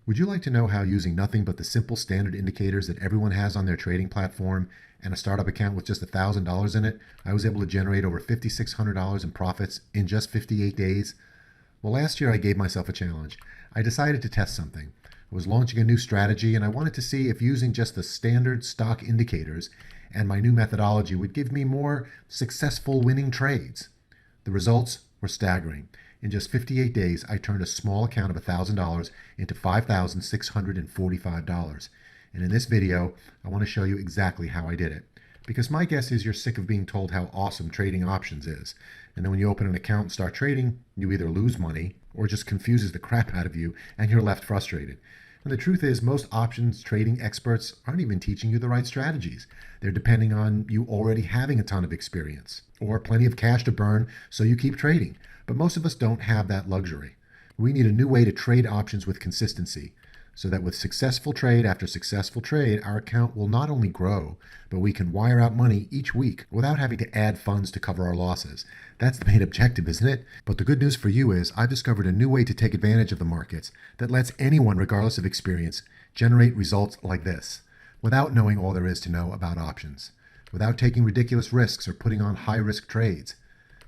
Would you like to know how using nothing but the simple standard indicators that everyone has on their trading platform and a startup account with just $1,000 in it, I was able to generate over $5,600 in profits in just 58 days? Well, last year I gave myself a challenge. I decided to test something. I was launching a new strategy and I wanted to see if using just the standard stock indicators and my new methodology would give me more successful winning trades. The results were staggering. In just 58 days, I turned a small account of $1,000 into $5,645. And in this video, I want to show you exactly how I did it. Because my guess is you're sick of being told how awesome trading options is. And then when you open an account and start trading, you either lose money or it just confuses the crap out of you and you're left frustrated. And the truth is, most options trading experts aren't even teaching you the right strategies. They're depending on you already having a ton of experience or plenty of cash to burn so you keep trading. But most of us don't have that luxury. We need a new way to trade options with consistency so that with successful trade after successful trade, our account will not only grow, but we can wire out money each week without having to add funds to cover our losses. That's the main objective, isn't it? But the good news for you is I've discovered a new way to take advantage of the markets that lets anyone, regardless of experience, generate results like this without knowing all there is to know about options, without taking ridiculous risks or putting on high-risk trades,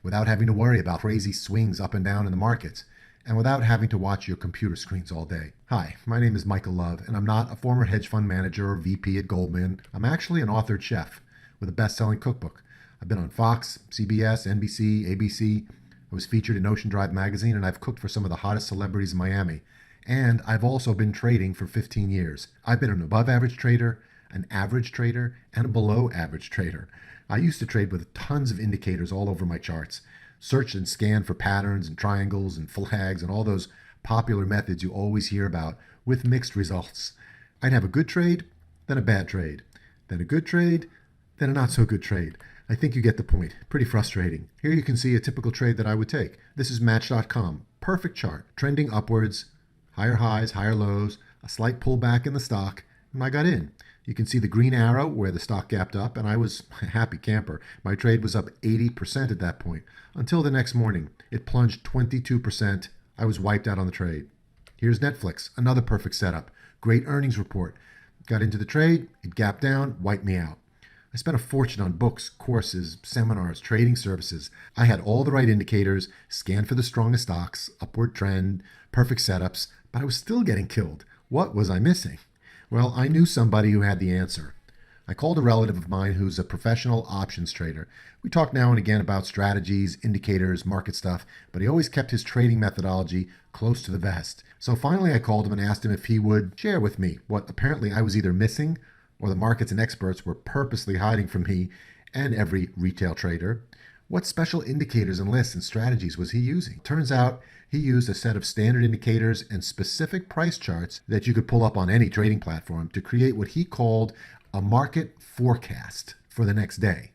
without having to worry about crazy swings up and down in the markets, and without having to watch your computer screens all day. Hi, my name is Michael Love, and I'm not a former hedge fund manager or VP at Goldman. I'm actually an authored chef with a best-selling cookbook. I've been on Fox, CBS, NBC, ABC. I was featured in Ocean Drive magazine, and I've cooked for some of the hottest celebrities in Miami. And I've also been trading for 15 years. I've been an above-average trader, an average trader, and a below-average trader. I used to trade with tons of indicators all over my charts, search and scan for patterns and triangles and flags and all those popular methods you always hear about with mixed results. I'd have a good trade, then a bad trade, then a good trade, then a not so good trade. I think you get the point. Pretty frustrating. Here you can see a typical trade that I would take. This is Match.com. Perfect chart, trending upwards, higher highs, higher lows, a slight pullback in the stock, and I got in. You can see the green arrow where the stock gapped up, and I was a happy camper. My trade was up 80% at that point, until the next morning. It plunged 22%. I was wiped out on the trade. Here's Netflix, another perfect setup. Great earnings report. Got into the trade, it gapped down, wiped me out. I spent a fortune on books, courses, seminars, trading services. I had all the right indicators, scanned for the strongest stocks, upward trend, perfect setups, but I was still getting killed. What was I missing? Well, I knew somebody who had the answer. I called a relative of mine who's a professional options trader. We talked now and again about strategies, indicators, market stuff, but he always kept his trading methodology close to the vest. So finally I called him and asked him if he would share with me what apparently I was either missing or the markets and experts were purposely hiding from me and every retail trader. What special indicators and lists and strategies was he using? Turns out he used a set of standard indicators and specific price charts that you could pull up on any trading platform to create what he called a market forecast for the next day,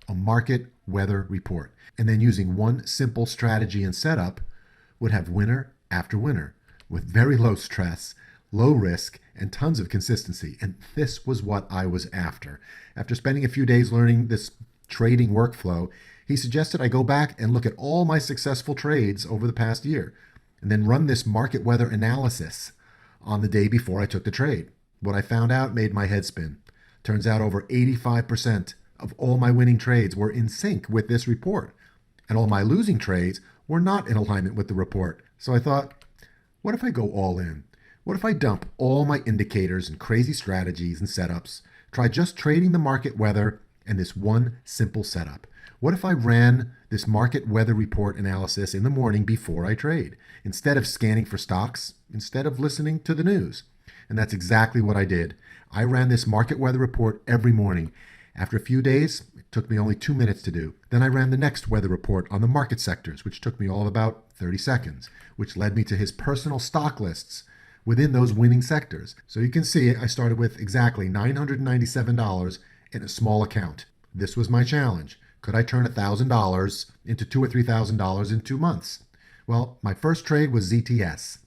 a market weather report. And then using one simple strategy and setup would have winner after winner with very low stress, low risk, and tons of consistency. And this was what I was after. After spending a few days learning this trading workflow, he suggested I go back and look at all my successful trades over the past year and then run this market weather analysis on the day before I took the trade. What I found out made my head spin. Turns out over 85% of all my winning trades were in sync with this report, and all my losing trades were not in alignment with the report. So I thought, what if I go all in? What if I dump all my indicators and crazy strategies and setups, try just trading the market weather and this one simple setup? What if I ran this market weather report analysis in the morning before I trade, instead of scanning for stocks, instead of listening to the news? And that's exactly what I did. I ran this market weather report every morning. After a few days, it took me only 2 minutes to do. Then I ran the next weather report on the market sectors, which took me all about 30 seconds, which led me to his personal stock lists within those winning sectors. So you can see I started with exactly $997 in a small account. This was my challenge. Could I turn $1,000 into $2,000 or $3,000 in 2 months? Well, my first trade was ZTS.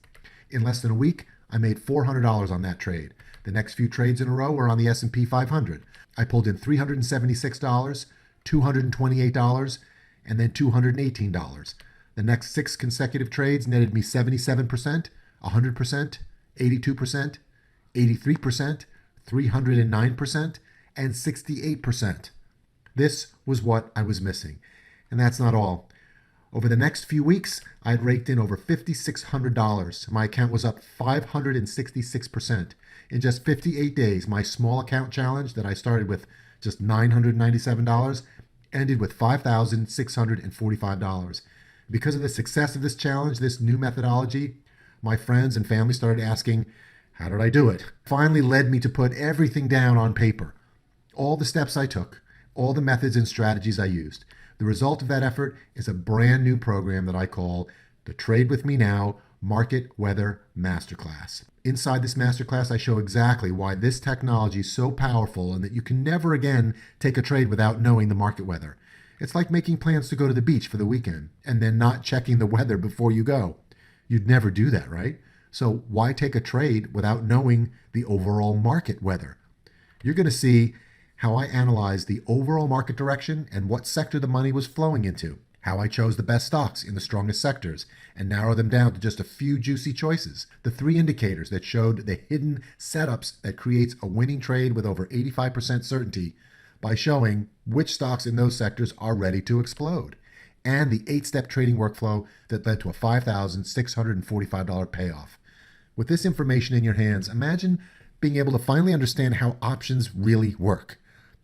In less than a week, I made $400 on that trade. The next few trades in a row were on the S&P 500. I pulled in $376, $228, and then $218. The next 6 consecutive trades netted me 77%, 100%, 82%, 83%, 309%, and 68%. This was what I was missing. And that's not all. Over the next few weeks, I had raked in over $5,600. My account was up 566%. In just 58 days, my small account challenge that I started with just $997 ended with $5,645. Because of the success of this challenge, this new methodology, my friends and family started asking, how did I do it? Finally led me to put everything down on paper. All the steps I took, all the methods and strategies I used. The result of that effort is a brand new program that I call the Trade With Me Now Market Weather Masterclass. Inside this masterclass, I show exactly why this technology is so powerful and that you can never again take a trade without knowing the market weather. It's like making plans to go to the beach for the weekend and then not checking the weather before you go. You'd never do that, right? So why take a trade without knowing the overall market weather? You're going to see how I analyzed the overall market direction and what sector the money was flowing into, how I chose the best stocks in the strongest sectors and narrowed them down to just a few juicy choices, the 3 indicators that showed the hidden setups that creates a winning trade with over 85% certainty by showing which stocks in those sectors are ready to explode, and the 8-step trading workflow that led to a $5,645 payoff. With this information in your hands, imagine being able to finally understand how options really work.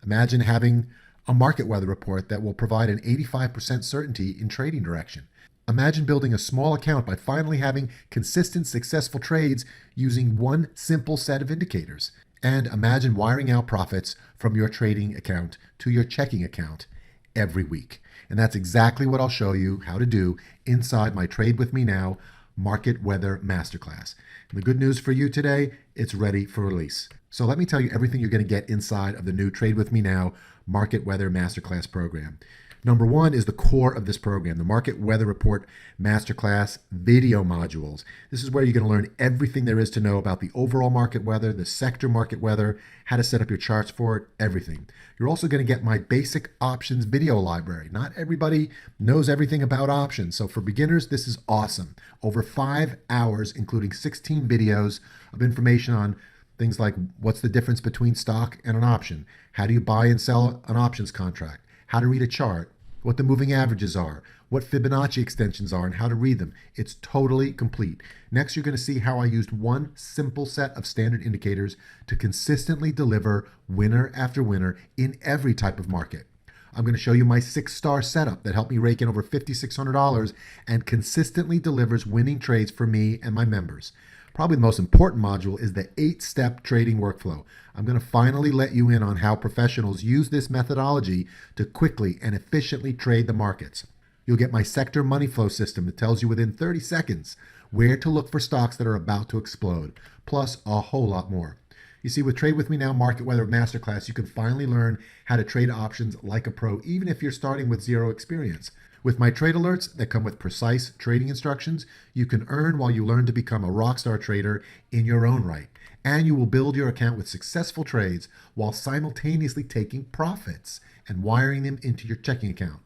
Imagine having a market weather report that will provide an 85% certainty in trading direction. Imagine building a small account by finally having consistent, successful trades using one simple set of indicators. And imagine wiring out profits from your trading account to your checking account every week. And that's exactly what I'll show you how to do inside my Trade With Me Now Market Weather Masterclass. And the good news for you today, it's ready for release. So let me tell you everything you're going to get inside of the new Trade With Me Now Market Weather Masterclass program. Number 1 is the core of this program, the Market Weather Report Masterclass video modules. This is where you're going to learn everything there is to know about the overall market weather, the sector market weather, how to set up your charts for it, everything. You're also going to get my basic options video library. Not everybody knows everything about options, so for beginners, this is awesome. Over 5 hours, including 16 videos of information on things like what's the difference between stock and an option, how do you buy and sell an options contract, how to read a chart, what the moving averages are, what Fibonacci extensions are, and how to read them. It's totally complete. Next, you're going to see how I used one simple set of standard indicators to consistently deliver winner after winner in every type of market. I'm going to show you my 6-star setup that helped me rake in over $5,600 and consistently delivers winning trades for me and my members. Probably the most important module is the 8-step trading workflow. I'm going to finally let you in on how professionals use this methodology to quickly and efficiently trade the markets. You'll get my sector money flow system that tells you within 30 seconds where to look for stocks that are about to explode, plus a whole lot more. You see, with Trade With Me Now Market Weather Masterclass, you can finally learn how to trade options like a pro, even if you're starting with zero experience. With my trade alerts that come with precise trading instructions, you can earn while you learn to become a rockstar trader in your own right. And you will build your account with successful trades while simultaneously taking profits and wiring them into your checking account.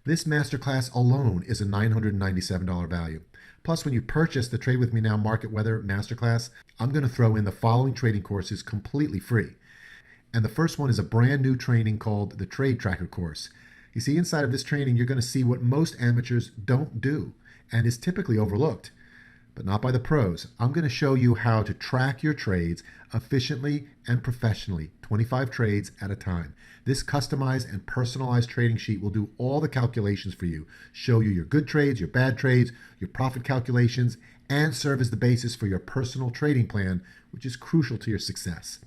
This masterclass alone is a $997 value. Plus, when you purchase the Trade With Me Now Market Weather Masterclass, I'm going to throw in the following trading courses completely free. And the first one is a brand new training called the Trade Tracker course. You see, inside of this training, you're going to see what most amateurs don't do and is typically overlooked, but not by the pros. I'm going to show you how to track your trades efficiently and professionally, 25 trades at a time. This customized and personalized trading sheet will do all the calculations for you, show you your good trades, your bad trades, your profit calculations, and serve as the basis for your personal trading plan, which is crucial to your success.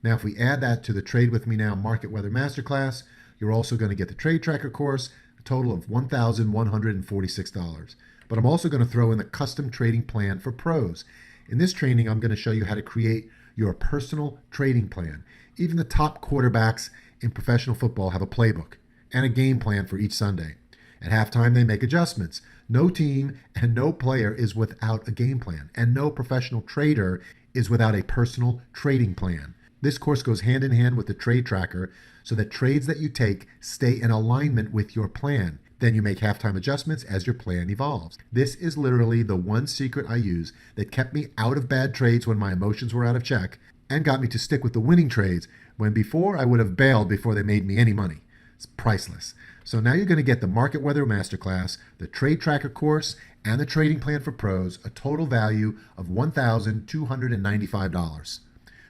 Now, if we add that to the Trade With Me Now Market Weather Masterclass, you're also going to get the Trade Tracker course, a total of $1,146. But I'm also going to throw in the custom trading plan for pros. In this training, I'm going to show you how to create your personal trading plan. Even the top quarterbacks in professional football have a playbook and a game plan for each Sunday. At halftime, they make adjustments. No team and no player is without a game plan, and no professional trader is without a personal trading plan. This course goes hand in hand with the Trade Tracker so that trades that you take stay in alignment with your plan. Then you make halftime adjustments as your plan evolves. This is literally the one secret I use that kept me out of bad trades when my emotions were out of check and got me to stick with the winning trades when before I would have bailed before they made me any money. It's priceless. So now you're going to get the Market Weather Masterclass, the Trade Tracker course, and the Trading Plan for Pros, a total value of $1,295.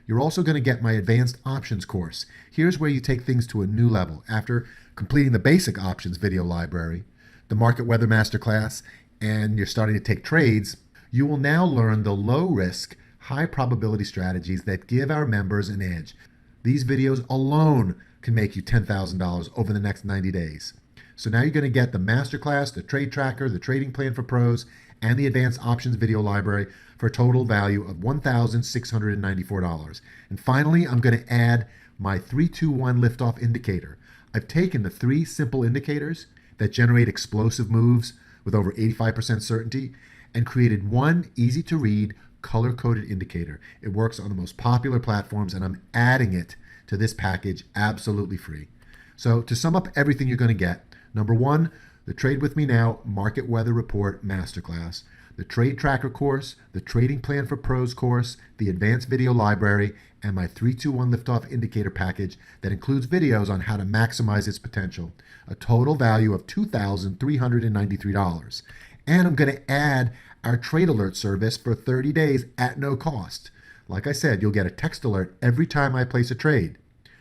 You're also going to get my Advanced Options course. Here's where you take things to a new level. After completing the basic options video library, the Market Weather Masterclass, and you're starting to take trades, you will now learn the low-risk, high-probability strategies that give our members an edge. These videos alone can make you $10,000 over the next 90 days. So now you're going to get the Masterclass, the Trade Tracker, the Trading Plan for Pros, and the Advanced Options video library for a total value of $1,694. And finally, I'm going to add my 3-2-1 liftoff indicator. I've taken the 3 simple indicators that generate explosive moves with over 85% certainty and created one easy-to-read, color-coded indicator. It works on the most popular platforms, and I'm adding it to this package absolutely free. So to sum up everything you're going to get, number 1, the Trade With Me Now Market Weather Report Masterclass, the Trade Tracker course, the Trading Plan for Pros course, the Advanced Video Library, and my 3-2-1 Liftoff Indicator package that includes videos on how to maximize its potential, a total value of $2,393. And I'm going to add our Trade Alert service for 30 days at no cost. Like I said, you'll get a text alert every time I place a trade.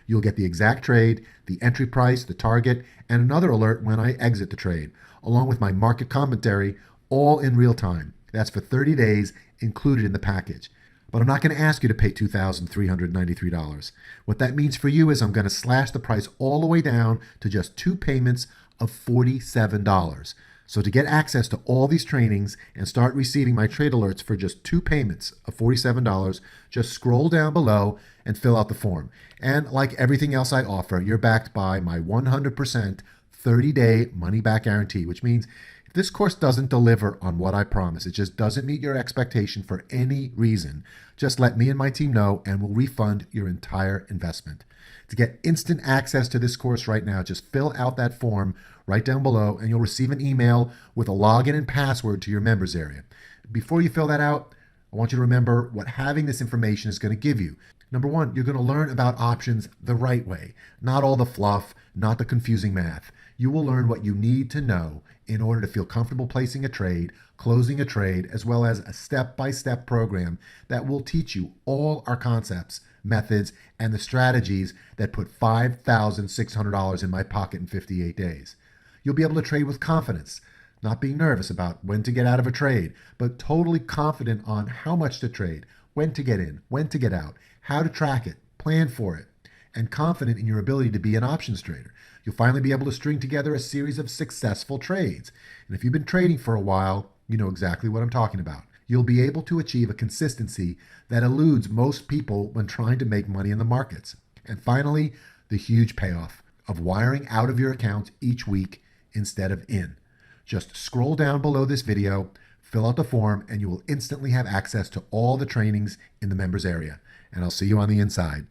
You'll get the exact trade, the entry price, the target, and another alert when I exit the trade, along with my market commentary, all in real time. That's for 30 days included in the package. But I'm not going to ask you to pay $2,393. What that means for you is I'm going to slash the price all the way down to just 2 payments of $47. So to get access to all these trainings and start receiving my trade alerts for just 2 payments of $47, just scroll down below and fill out the form. And like everything else I offer, you're backed by my 100% 30-day money-back guarantee, which means if this course doesn't deliver on what I promise, it just doesn't meet your expectation for any reason, just let me and my team know and we'll refund your entire investment. To get instant access to this course right now, just fill out that form right down below and you'll receive an email with a login and password to your members area. Before you fill that out, I want you to remember what having this information is going to give you. Number 1, you're going to learn about options the right way, not all the fluff, not the confusing math. You will learn what you need to know in order to feel comfortable placing a trade, closing a trade, as well as a step-by-step program that will teach you all our concepts, methods, and the strategies that put $5,600 in my pocket in 58 days. You'll be able to trade with confidence, not being nervous about when to get out of a trade, but totally confident on how much to trade, when to get in, when to get out, how to track it, plan for it, and confident in your ability to be an options trader. You'll finally be able to string together a series of successful trades. And if you've been trading for a while, you know exactly what I'm talking about. You'll be able to achieve a consistency that eludes most people when trying to make money in the markets. And finally, the huge payoff of wiring out of your account each week instead of in. Just scroll down below this video, fill out the form, and you will instantly have access to all the trainings in the members area. And I'll see you on the inside.